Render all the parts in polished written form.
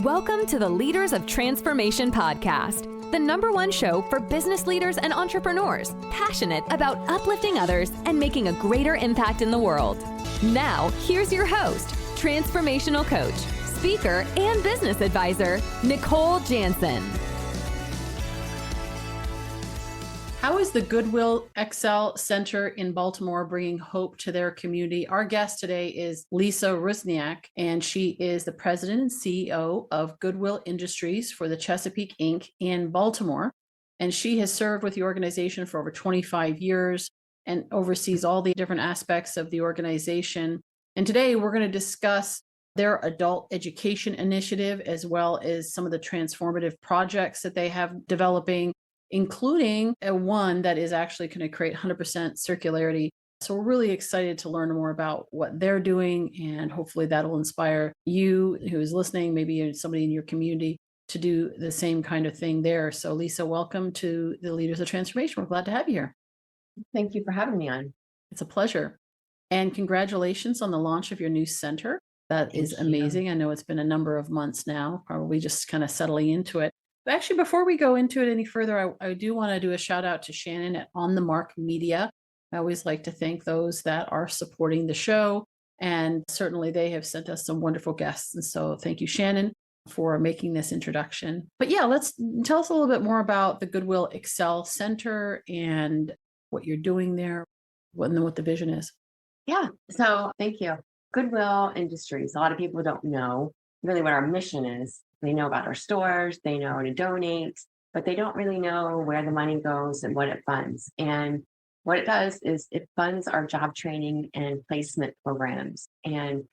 Welcome to the Leaders of Transformation podcast, the #1 show for business leaders and entrepreneurs passionate about uplifting others and making a greater impact in the world. Now, here's your host, transformational coach, speaker, and business advisor, Nicole Jansen. How is the Goodwill Excel Center in Baltimore bringing hope to their community? Our guest today is Lisa Rusyniak, and she is the president and CEO of Goodwill Industries for the Chesapeake Inc. in Baltimore. And she has served with the organization for over 25 years and oversees all the different aspects of the organization. And today we're going to discuss their adult education initiative, as well as some of the transformative projects that they have developing, including one that is actually going to create 100% circularity. So we're really excited to learn more about what they're doing, and hopefully that'll inspire you who is listening, maybe somebody in your community, to do the same kind of thing there. So Lisa, welcome to the Leaders of Transformation. We're glad to have you here. Thank you for having me on. It's a pleasure. And congratulations on the launch of your new center. That is amazing. I know it's been a number of months now, probably just kind of settling into it. But actually, before we go into it any further, I do want to do a shout out to Shannon at On the Mark Media. I always like to thank those that are supporting the show. And certainly they have sent us some wonderful guests. And so thank you, Shannon, for making this introduction. But yeah, tell us a little bit more about the Goodwill Excel Center and what you're doing there, what the vision is. Yeah, so thank you. Goodwill Industries, a lot of people don't know really what our mission is. They know about our stores, they know to donate, but they don't really know where the money goes and what it funds. And what it does is it funds our job training and placement programs. And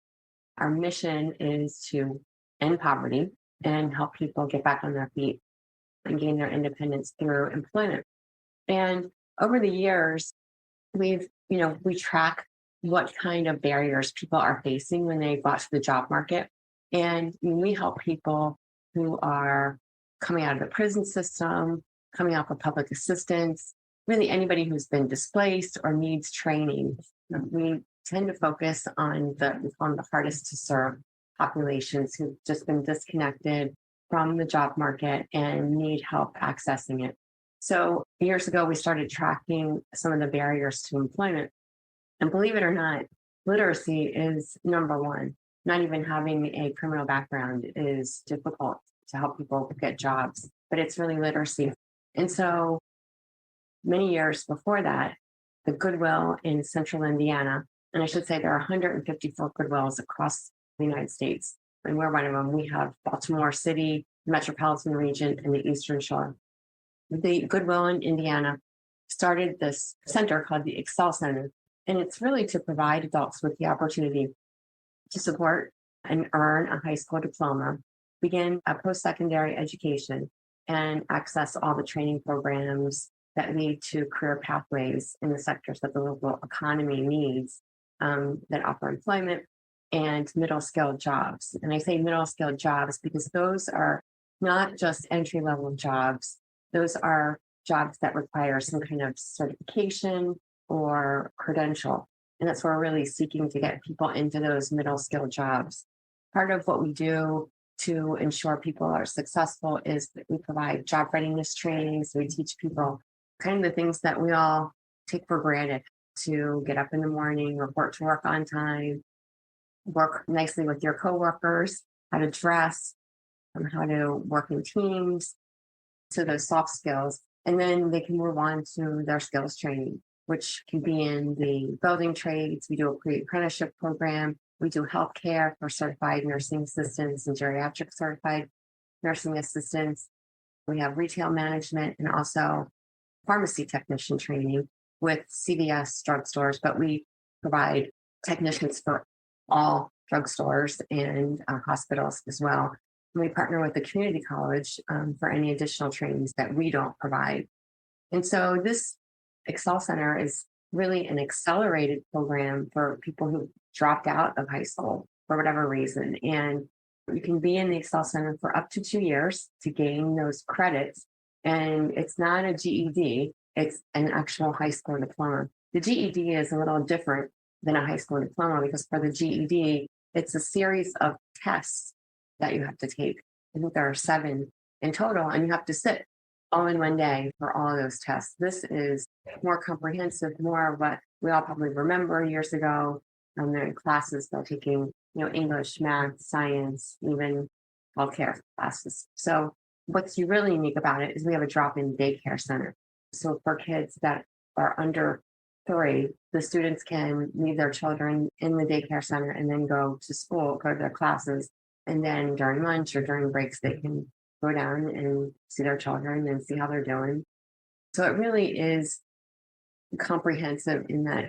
our mission is to end poverty and help people get back on their feet and gain their independence through employment. And over the years, we track what kind of barriers people are facing when they go out to the job market. And we help people who are coming out of the prison system, coming out of public assistance, really anybody who's been displaced or needs training. We tend to focus on the hardest to serve populations who've just been disconnected from the job market and need help accessing it. So years ago, we started tracking some of the barriers to employment. And believe it or not, literacy is #1. Not even having a criminal background is difficult to help people get jobs, but it's really literacy. And so many years before that, the Goodwill in central Indiana, and I should say there are 154 Goodwills across the United States, and we're one of them. We have Baltimore City, metropolitan region, and the Eastern Shore. The Goodwill in Indiana started this center called the Excel Center, and it's really to provide adults with the opportunity to support and earn a high school diploma, begin a post-secondary education, and access all the training programs that lead to career pathways in the sectors that the local economy needs, that offer employment and middle-skilled jobs. And I say middle-skilled jobs because those are not just entry-level jobs. Those are jobs that require some kind of certification or credential. And that's where we're really seeking to get people into those middle skill jobs. Part of what we do to ensure people are successful is that we provide job readiness training. So we teach people kind of the things that we all take for granted: to get up in the morning, report to work on time, work nicely with your coworkers, how to dress, how to work in teams. So those soft skills. And then they can move on to their skills training, which can be in the building trades. We do a pre-apprenticeship program. We do healthcare for certified nursing assistants and geriatric certified nursing assistants. We have retail management and also pharmacy technician training with CVS drugstores, but we provide technicians for all drugstores and hospitals as well. And we partner with the community college for any additional trainings that we don't provide. And so this Excel Center is really an accelerated program for people who dropped out of high school for whatever reason. And you can be in the Excel Center for up to 2 years to gain those credits. And it's not a GED, it's an actual high school diploma. The GED is a little different than a high school diploma because for the GED, it's a series of tests that you have to take. I think there are 7 in total, and you have to sit all in one day for all those tests. This is more comprehensive, more of what we all probably remember years ago. They're in classes they're taking, English, math, science, even healthcare classes. So what's really unique about it is we have a drop-in daycare center. So for kids that are under 3, the students can leave their children in the daycare center and then go to school, go to their classes. And then during lunch or during breaks, they can go down and see their children and see how they're doing. So it really is comprehensive in that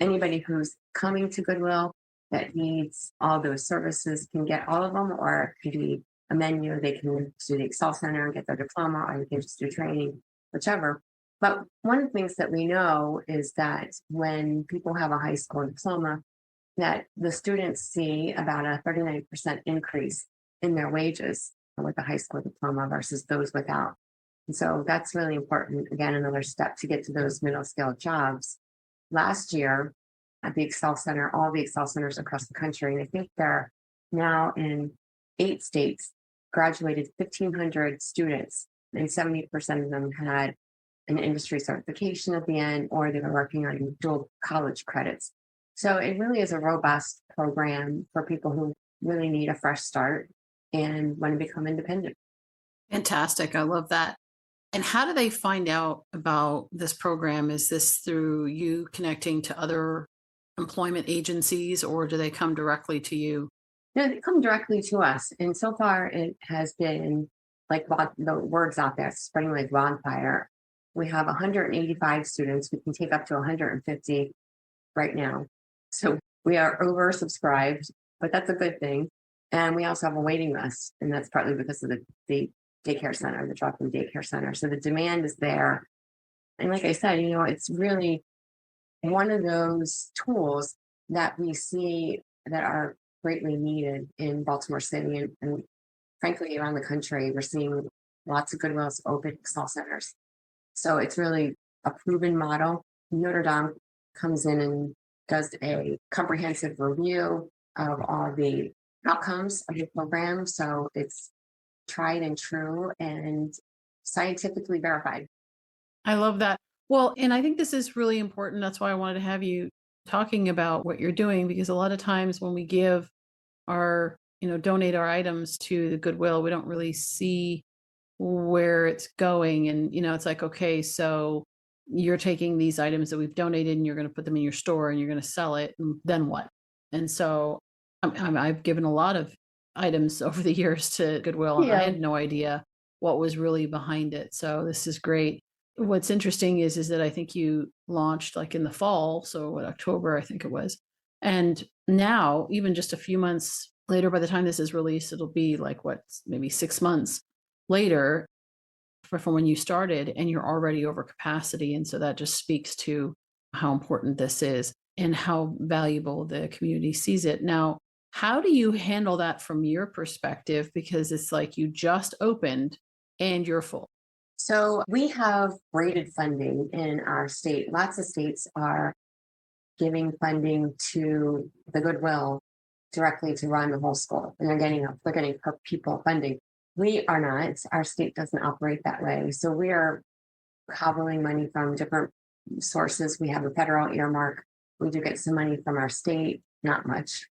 anybody who's coming to Goodwill that needs all those services can get all of them, or it could be a menu. They can do the Excel Center and get their diploma, or you can just do training, whichever. But one of the things that we know is that when people have a high school diploma, that the students see about a 39% increase in their wages with a high school diploma versus those without. And so that's really important. Again, another step to get to those middle scale jobs. Last year at the Excel Center, all the Excel Centers across the country, and I think they're now in 8 states, graduated 1,500 students, and 70% of them had an industry certification at the end, or they were working on dual college credits. So it really is a robust program for people who really need a fresh start and want to become independent. Fantastic. I love that. And how do they find out about this program? Is this through you connecting to other employment agencies, or do they come directly to you? No, they come directly to us. And so far, it has been like the words out there spreading like wildfire. We have 185 students. We can take up to 150 right now. So we are oversubscribed, but that's a good thing. And we also have a waiting list, and that's partly because of the daycare center, the drop-in daycare center. So the demand is there. And like I said, it's really one of those tools that we see that are greatly needed in Baltimore City and frankly around the country. We're seeing lots of Goodwills open Excel centers. So it's really a proven model. Notre Dame comes in and does a comprehensive review of all the outcomes of the program. So it's tried and true and scientifically verified. I love that. Well, and I think this is really important. That's why I wanted to have you talking about what you're doing, because a lot of times when we give our, donate our items to the Goodwill, we don't really see where it's going. And, it's like, okay, so you're taking these items that we've donated and you're going to put them in your store and you're going to sell it. And then what? And so I've given a lot of items over the years to Goodwill, and I had no idea what was really behind it. So this is great. What's interesting is that I think you launched like in the fall, so what, October, I think it was. And now, even just a few months later, by the time this is released, it'll be like maybe 6 months later from when you started, and you're already over capacity. And so that just speaks to how important this is and how valuable the community sees it. Now, how do you handle that from your perspective? Because it's like you just opened and you're full. So we have rated funding in our state. Lots of states are giving funding to the Goodwill directly to run the whole school, and they're getting per pupil funding. We are not. Our state doesn't operate that way. So we are cobbling money from different sources. We have a federal earmark. We do get some money from our state, not much,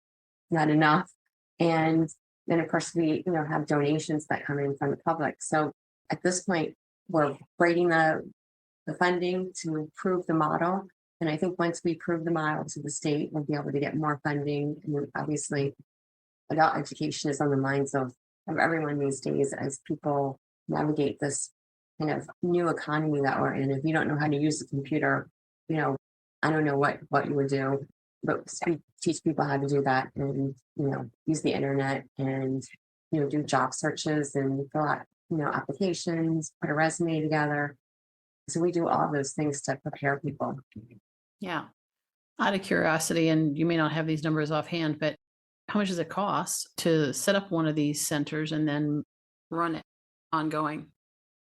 not enough. And then of course we, have donations that come in from the public. So at this point, we're rating the funding to prove the model. And I think once we prove the model to the state, we'll be able to get more funding. And obviously, adult education is on the minds of everyone these days as people navigate this kind of new economy that we're in. If you don't know how to use the computer, I don't know what you would do, but we teach people how to do that and, use the internet and, do job searches and fill out, applications, put a resume together. So we do all those things to prepare people. Yeah. Out of curiosity, and you may not have these numbers offhand, but how much does it cost to set up one of these centers and then run it ongoing?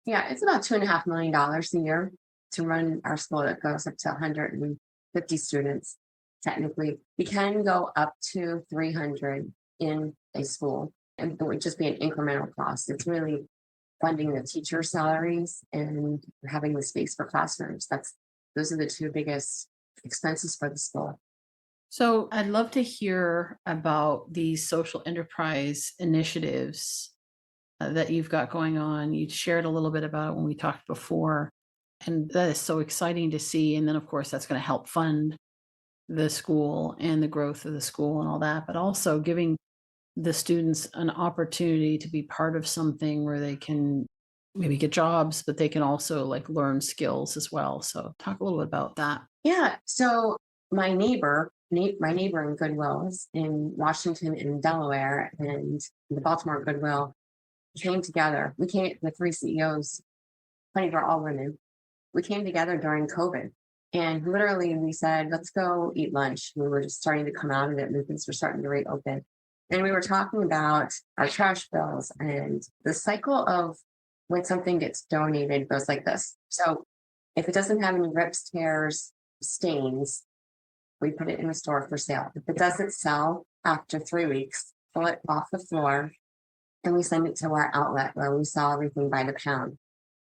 Yeah, it's about $2.5 million a year to run our school that goes up to 150 students. Technically, we can go up to 300 in a school. and it would just be an incremental cost. It's really funding the teacher salaries and having the space for classrooms. Those are the two biggest expenses for the school. So I'd love to hear about these social enterprise initiatives that you've got going on. You shared a little bit about it when we talked before, and that is so exciting to see. And then, of course, that's going to help fund the school and the growth of the school and all that, but also giving the students an opportunity to be part of something where they can maybe get jobs, but they can also like learn skills as well. So talk a little bit about that. Yeah. So my neighbor in Goodwill is in Washington and Delaware, and the Baltimore Goodwill came together. The three CEOs, funny, we're all women. We came together during COVID, and literally we said, let's go eat lunch. We were just starting to come out of it, and things were starting to reopen. And we were talking about our trash bills, and the cycle of when something gets donated goes like this. So if it doesn't have any rips, tears, stains, we put it in the store for sale. If it doesn't sell after 3 weeks, pull it off the floor and we send it to our outlet where we sell everything by the pound.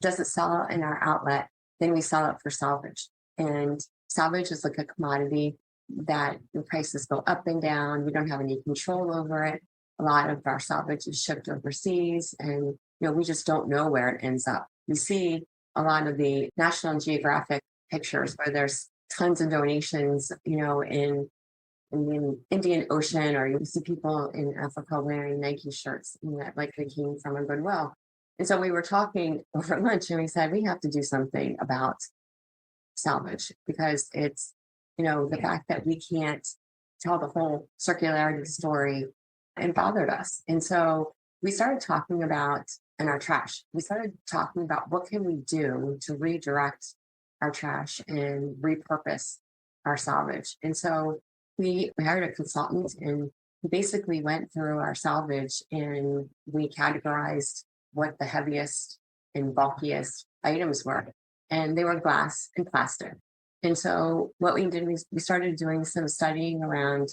Does it sell in our outlet? Then we sell it for salvage. And salvage is like a commodity that the prices go up and down. We don't have any control over it. A lot of our salvage is shipped overseas, and we just don't know where it ends up. We see a lot of the National Geographic pictures where there's tons of donations, in the Indian Ocean, or you see people in Africa wearing Nike shirts that likely came from a Goodwill. And so we were talking over lunch and we said, we have to do something about salvage, because it's, the fact that we can't tell the whole circularity story, and bothered us. And so we started talking about, in our trash, we started talking about what can we do to redirect our trash and repurpose our salvage. And so we hired a consultant, and we basically went through our salvage and we categorized what the heaviest and bulkiest items were. And they were glass and plastic. And so what we did was we started doing some studying around,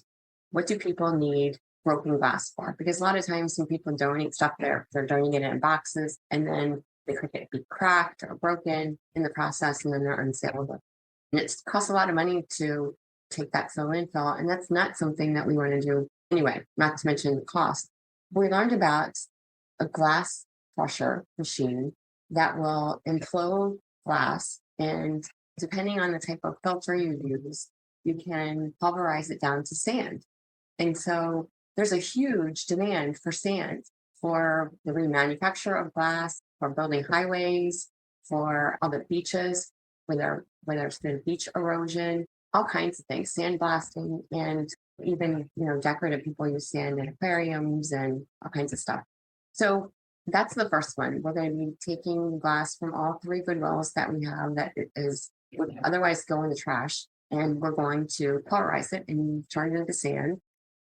what do people need broken glass for? Because a lot of times when people donate stuff, they're donating it in boxes, and then they could be cracked or broken in the process, and then they're unsaleable. And it costs a lot of money to take that fill, and that's not something that we want to do anyway, not to mention the cost. We learned about a glass crusher machine that will implode glass, and depending on the type of filter you use, you can pulverize it down to sand. And so there's a huge demand for sand for the remanufacture of glass, for building highways, for all the beaches, whether it's been beach erosion, all kinds of things, sandblasting, and even, decorative people use sand in aquariums and all kinds of stuff. So that's the first one. We're going to be taking glass from all three Goodwills that we have that would otherwise go in the trash, and we're going to pulverize it and turn it into sand.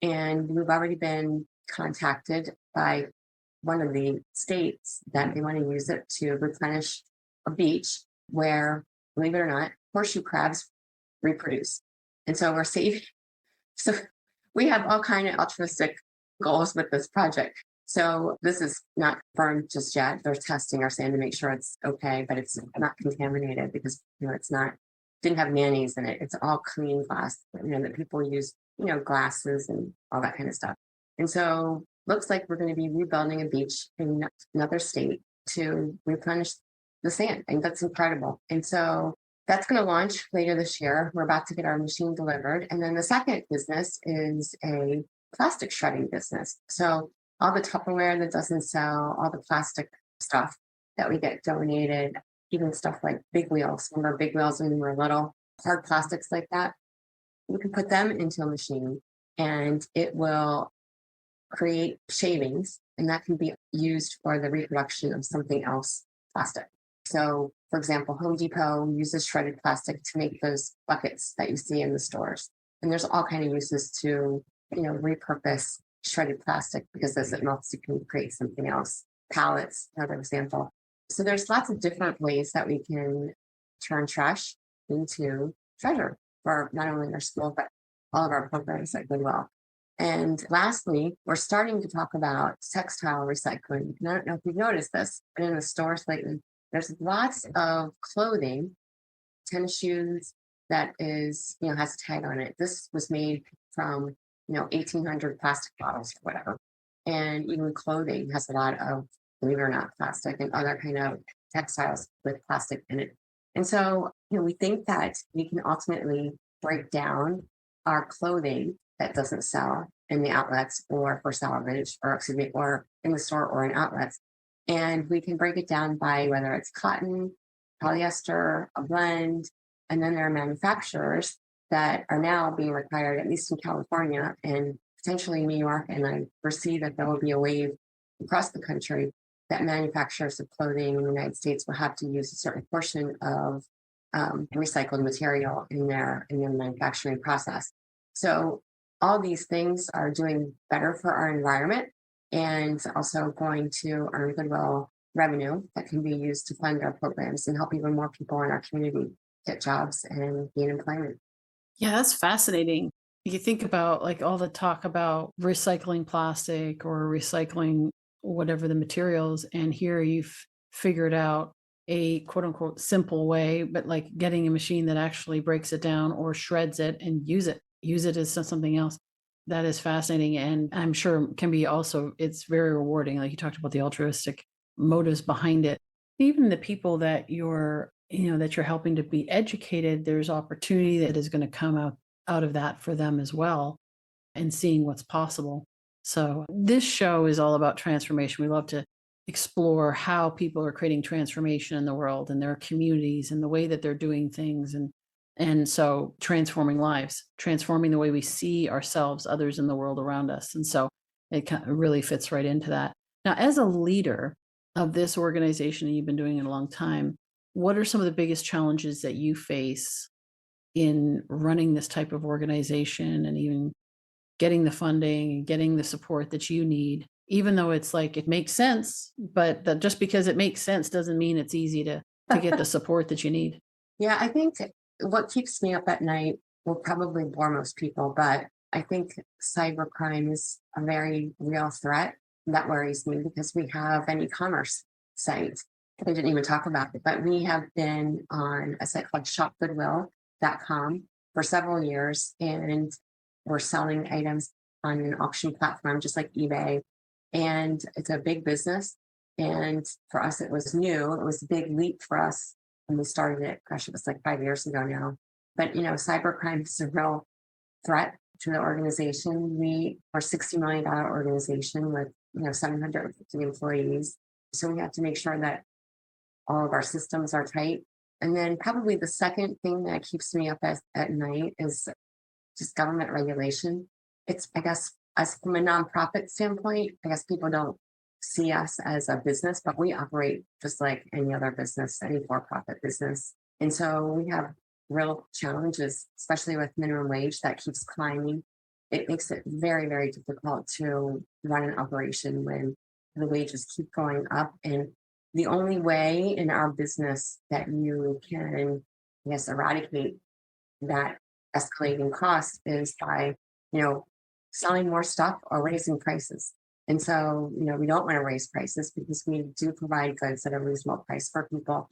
And we've already been contacted by one of the states that they want to use it to replenish a beach where, believe it or not, horseshoe crabs reproduce. And so we're saving. So we have all kind of altruistic goals with this project. So this is not firm just yet. They're testing our sand to make sure it's okay, but it's not contaminated, because didn't have mayonnaise in it. It's all clean glass, that people use, glasses and all that kind of stuff. And so looks like we're going to be rebuilding a beach in another state to replenish the sand. And that's incredible. And so that's going to launch later this year. We're about to get our machine delivered. And then the second business is a plastic shredding business. So all the Tupperware that doesn't sell, all the plastic stuff that we get donated, even stuff like big wheels. Remember big wheels when we were little, hard plastics like that? We can put them into a machine and it will create shavings, and that can be used for the reproduction of something else plastic. So, for example, Home Depot uses shredded plastic to make those buckets that you see in the stores. And there's all kinds of uses to, repurpose shredded plastic, because as it melts, you can create something else. Pallets, another example. So there's lots of different ways that we can turn trash into treasure for not only our school, but all of our programs at Goodwill. And lastly, we're starting to talk about textile recycling. And I don't know if you've noticed this, but in the stores lately, there's lots of clothing, tennis shoes that is, has a tag on it. This was made from, 1800 plastic bottles or whatever. And even clothing has a lot of, believe it or not, plastic and other kind of textiles with plastic in it. And so, we think that we can ultimately break down our clothing that doesn't sell in the outlets or for salvage or excuse me, or in the store or in outlets. And we can break it down by whether it's cotton, polyester, a blend, and then there are manufacturers that are now being required, at least in California and potentially New York. And I foresee that there will be a wave across the country that manufacturers of clothing in the United States will have to use a certain portion of recycled material in their manufacturing process. So all these things are doing better for our environment and also going to earn goodwill revenue that can be used to fund our programs and help even more people in our community get jobs and gain employment. Yeah, that's fascinating. You think about like all the talk about recycling plastic or recycling whatever the materials, and here you've figured out a quote unquote simple way, but like getting a machine that actually breaks it down or shreds it and use it as something else. That is fascinating. And I'm sure can be also, it's very rewarding. Like you talked about the altruistic motives behind it. Even the people that that you're helping to be educated, there's opportunity that is going to come out of that for them as well and seeing what's possible. So this show is all about transformation. We love to explore how people are creating transformation in the world and their communities and the way that they're doing things. And so transforming lives, transforming the way we see ourselves, others in the world around us. And so it really fits right into that. Now, as a leader of this organization, and you've been doing it a long time, what are some of the biggest challenges that you face in running this type of organization and even getting the funding and getting the support that you need, even though it's like it makes sense, but that just because it makes sense doesn't mean it's easy to get the support that you need. Yeah, I think what keeps me up at night will probably bore most people, but I think cybercrime is a very real threat that worries me because we have an e-commerce site. I didn't even talk about it, but we have been on a site called shopgoodwill.com for several years, and we're selling items on an auction platform just like eBay. And it's a big business. And for us, it was new. It was a big leap for us when we started it. Gosh, it was like 5 years ago now. But, cybercrime is a real threat to the organization. We are a $60 million organization with, 750 employees. So we have to make sure that all of our systems are tight. And then probably the second thing that keeps me up at night is just government regulation. It's, I guess, as from a nonprofit standpoint, I guess people don't see us as a business, but we operate just like any other business, any for-profit business. And so we have real challenges, especially with minimum wage that keeps climbing. It makes it very, very difficult to run an operation when the wages keep going up. And the only way in our business that you can, yes, eradicate that escalating cost is by, selling more stuff or raising prices. And so, we don't want to raise prices because we do provide goods at a reasonable price for people,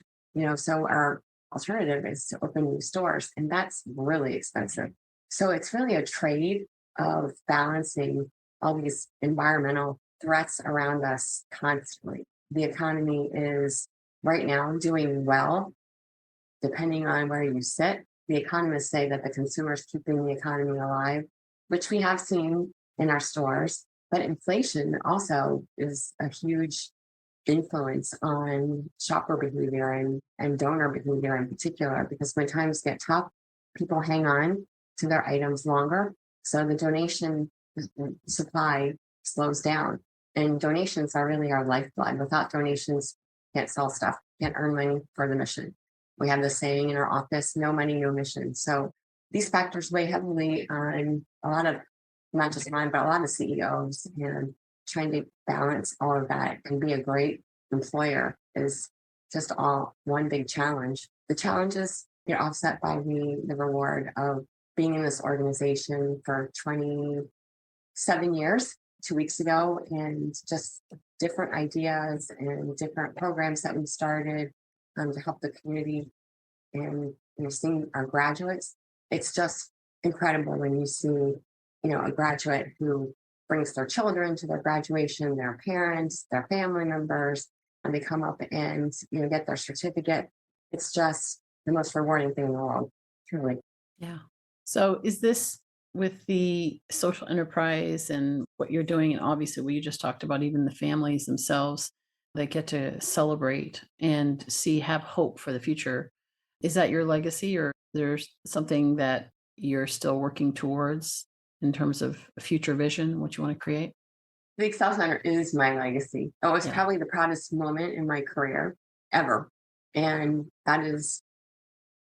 so our alternative is to open new stores, and that's really expensive. So it's really a trade of balancing all these environmental threats around us constantly. The economy is right now doing well, depending on where you sit. The economists say that the consumer is keeping the economy alive, which we have seen in our stores. But inflation also is a huge influence on shopper behavior and donor behavior in particular, because when times get tough, people hang on to their items longer. So the donation supply slows down. And donations are really our lifeblood. Without donations, can't sell stuff, can't earn money for the mission. We have the saying in our office, no money, no mission. So these factors weigh heavily on a lot of, not just mine, but a lot of CEOs, and trying to balance all of that and be a great employer is just all one big challenge. The challenges get offset by the reward of being in this organization for 26 7 years 2 weeks ago, and just different ideas and different programs that we started to help the community. And seeing our graduates, it's just incredible when you see a graduate who brings their children to their graduation, their parents, their family members, and they come up and get their certificate. It's just the most rewarding thing in the world, truly. Yeah. So is this with the social enterprise and what you're doing? And obviously, what you just talked about, even the families themselves, they get to celebrate and have hope for the future. Is that your legacy, or there's something that you're still working towards in terms of a future vision, what you want to create? The Excel Center is my legacy. Oh, it's Yeah. probably the proudest moment in my career ever. And that is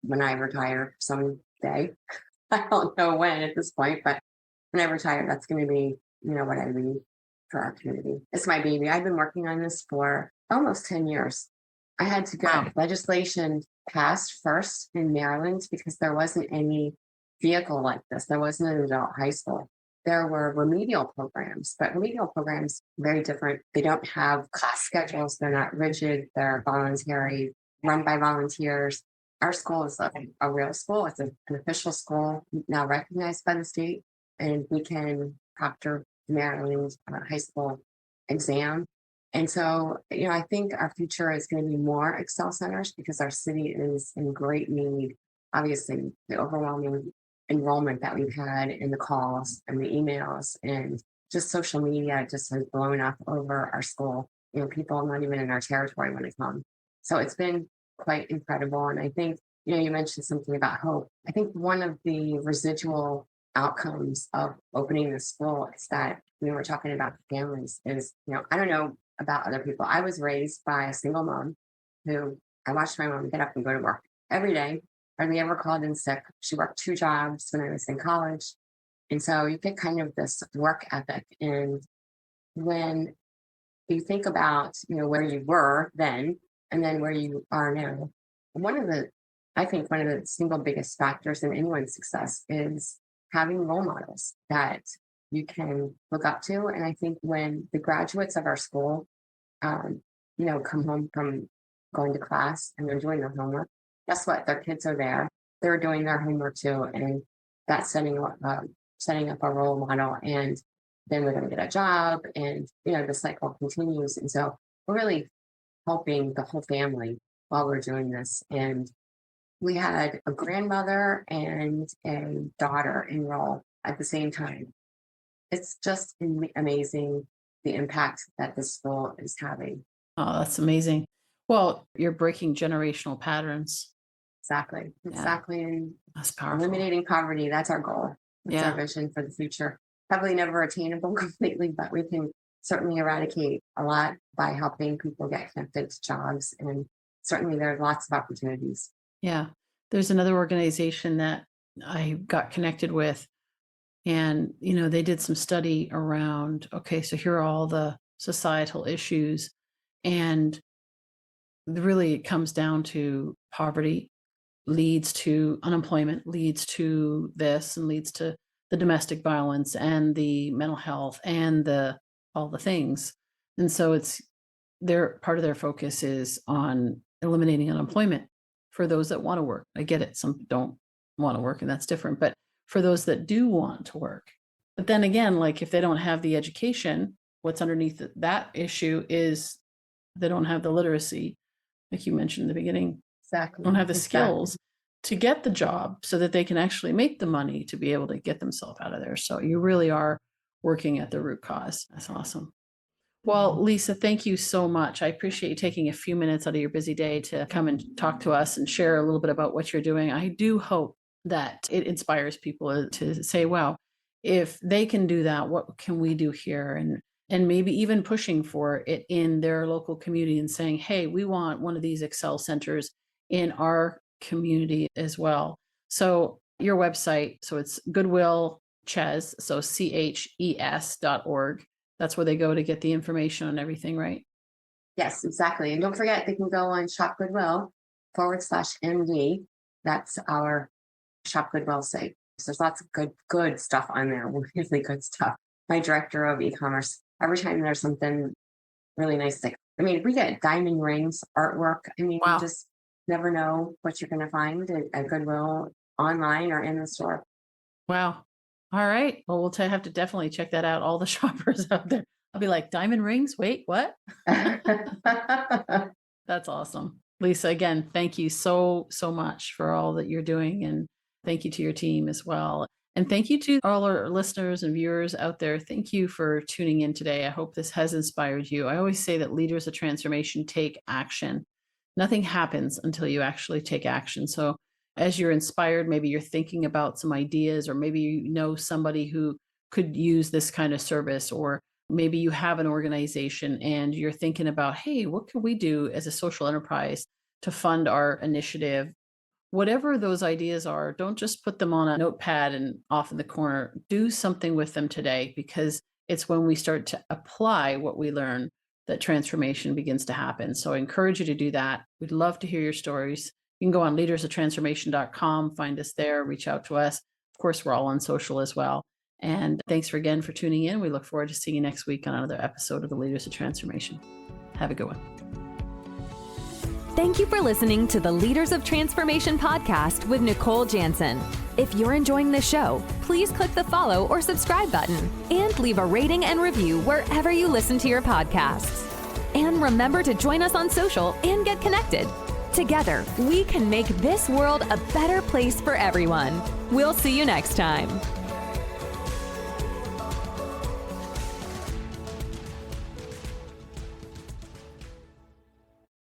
when I retire someday. I don't know when at this point, but when I retire, that's going to be, what I leave for our community. It's my baby. I've been working on this for almost 10 years. I had to get Wow. legislation passed first in Maryland because there wasn't any vehicle like this. There wasn't an adult high school. There were remedial programs, but remedial programs very different. They don't have class schedules. They're not rigid. They're voluntary, run by volunteers. Our school is a real school. It's an official school now recognized by the state, and we can proctor Maryland high school exam. And so, I think our future is going to be more Excel centers because our city is in great need. Obviously, the overwhelming enrollment that we've had in the calls and the emails and just social media just has blown up over our school. People not even in our territory want to come. So it's been quite incredible. And I think, you mentioned something about hope. I think one of the residual outcomes of opening the school is that we were talking about families is, I don't know about other people. I was raised by a single mom who I watched my mom get up and go to work every day. Hardly ever called in sick. She worked 2 jobs when I was in college. And so you get kind of this work ethic. And when you think about, where you were then and then where you are now, I think one of the single biggest factors in anyone's success is having role models that you can look up to. And I think when the graduates of our school, come home from going to class and they're doing their homework, guess what? Their kids are there. They're doing their homework too. And that's setting up a role model. And then they're going to get a job and, the cycle continues. And so we're really helping the whole family while we're doing this. And we had a grandmother and a daughter enroll at the same time. It's just amazing the impact that this school is having. Oh, that's amazing. Well, you're breaking generational patterns. Exactly. And That's powerful. eliminating poverty, that's our goal. That's Yeah. our vision for the future. Probably never attainable completely, but we can certainly eradicate a lot by helping people get connected to jobs. And certainly there are lots of opportunities. Yeah. There's another organization that I got connected with, and, they did some study around, okay, so here are all the societal issues. And really it comes down to poverty leads to unemployment, leads to this, and leads to the domestic violence and the mental health and all the things. And so it's part of their focus is on eliminating unemployment for those that want to work. I get it. Some don't want to work, and that's different. But for those that do want to work, but then again, like if they don't have the education, what's underneath that issue is they don't have the literacy, like you mentioned in the beginning, Exactly. don't have the skills to get the job so that they can actually make the money to be able to get themselves out of there. So you really are working at the root cause. That's awesome. Well, Lisa, thank you so much. I appreciate you taking a few minutes out of your busy day to come and talk to us and share a little bit about what you're doing. I do hope that it inspires people to say, wow, if they can do that, what can we do here? And maybe even pushing for it in their local community and saying, hey, we want one of these Excel centers in our community as well. So your website, so it's Goodwill Ches, so CHES.org. That's where they go to get the information on everything, right? Yes, exactly. And don't forget, they can go on Shop Goodwill /MD. That's our Shop Goodwill site. So there's lots of good stuff on there, really good stuff. my director of e-commerce, every time there's something really nice, like, I mean, we get diamond rings, artwork. I mean, Wow. you just never know what you're going to find at Goodwill online or in the store. Wow. All right. Well, have to definitely check that out. All the shoppers out there. I'll be like, diamond rings? Wait, what? That's awesome. Lisa, again, thank you so much for all that you're doing. And thank you to your team as well. And thank you to all our listeners and viewers out there. Thank you for tuning in today. I hope this has inspired you. I always say that leaders of transformation take action. Nothing happens until you actually take action. So as you're inspired, maybe you're thinking about some ideas, or maybe you know somebody who could use this kind of service, or maybe you have an organization and you're thinking about, hey, what can we do as a social enterprise to fund our initiative? Whatever those ideas are, don't just put them on a notepad and off in the corner. Do something with them today, because it's when we start to apply what we learn that transformation begins to happen. So I encourage you to do that. We'd love to hear your stories. You can go on leadersoftransformation.com, find us there, reach out to us. Of course, we're all on social as well. And thanks again for tuning in. We look forward to seeing you next week on another episode of the Leaders of Transformation. Have a good one. Thank you for listening to the Leaders of Transformation podcast with Nicole Jansen. If you're enjoying the show, please click the follow or subscribe button and leave a rating and review wherever you listen to your podcasts. And remember to join us on social and get connected. Together, we can make this world a better place for everyone. We'll see you next time.